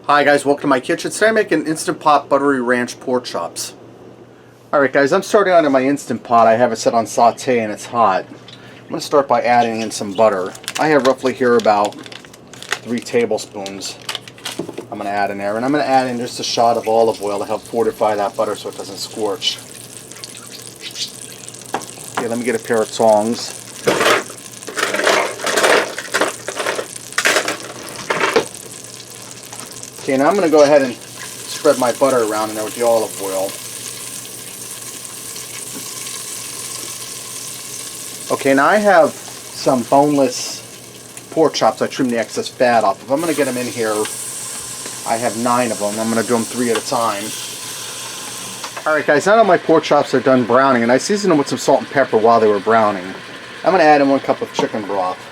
Hi guys, welcome to my kitchen. Today I'm making Instant Pot Buttery Ranch pork chops. Alright guys, I'm starting out in my Instant Pot. I have it set on saute and it's hot. I'm going to start by adding in some butter. I have roughly here about 3 tablespoons I'm going to add in there. And I'm going to add in just a shot of olive oil to help fortify that butter so it doesn't scorch. Okay, let me get a pair of tongs. Okay, now I'm going to go ahead and spread my butter around in there with the olive oil. Okay, now I have some boneless pork chops. I trimmed the excess fat off. If I'm going to get them in here, I have 9 of them. I'm going to do them 3 at a time. Alright guys, now that my pork chops are done browning, and I seasoned them with some salt and pepper while they were browning, I'm going to add in 1 cup of chicken broth.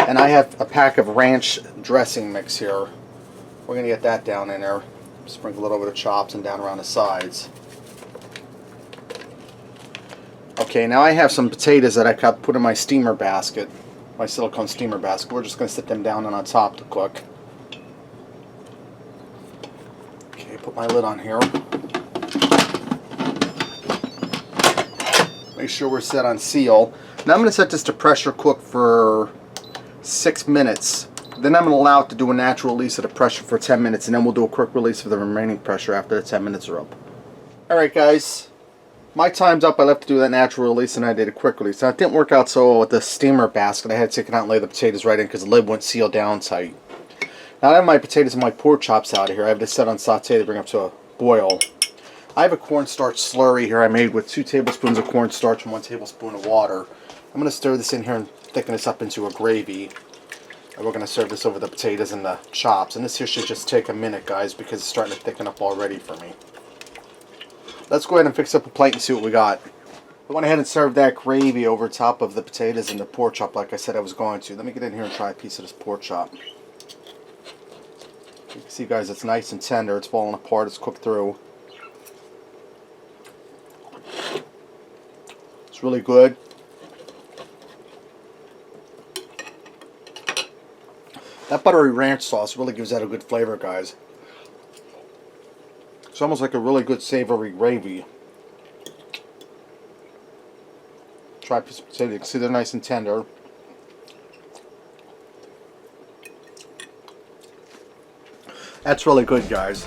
And I have a pack of ranch dressing mix here. We're going to get that down in there. Sprinkle it over the chops and down around the sides. Okay, now I have some potatoes that I put in my steamer basket. My silicone steamer basket. We're just going to sit them down on top to cook. Okay, put my lid on here. Make sure we're set on seal. Now I'm going to set this to pressure cook for 6 minutes. Then I'm going to allow it to do a natural release of the pressure for 10 minutes, and then we'll do a quick release of the remaining pressure after the 10 minutes are up. Alright guys, my time's up. I left to do that natural release and I did a quick release. Now it didn't work out so well with the steamer basket. I had to take it out and lay the potatoes right in because the lid wouldn't seal down tight. Now I have my potatoes and my pork chops out of here. I have this set on saute to bring up to a boil. I have a cornstarch slurry here I made with 2 tablespoons of cornstarch and 1 tablespoon of water. I'm going to stir this in here and thicken this up into a gravy. And we're going to serve this over the potatoes and the chops. And this here should just take a minute, guys, because it's starting to thicken up already for me. Let's go ahead and fix up a plate and see what we got. I went ahead and served that gravy over top of the potatoes and the pork chop like I said I was going to. Let me get in here and try a piece of this pork chop. You can see, guys, it's nice and tender. It's falling apart. It's cooked through. It's really good. That buttery ranch sauce really gives that a good flavor, guys. It's almost like a really good savory gravy. Try a piece of potato. You can see they're nice and tender. That's really good, guys.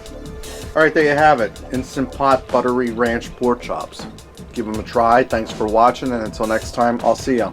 Alright, there you have it. Instant Pot Buttery Ranch pork chops. Give them a try. Thanks for watching, and until next time, I'll see ya.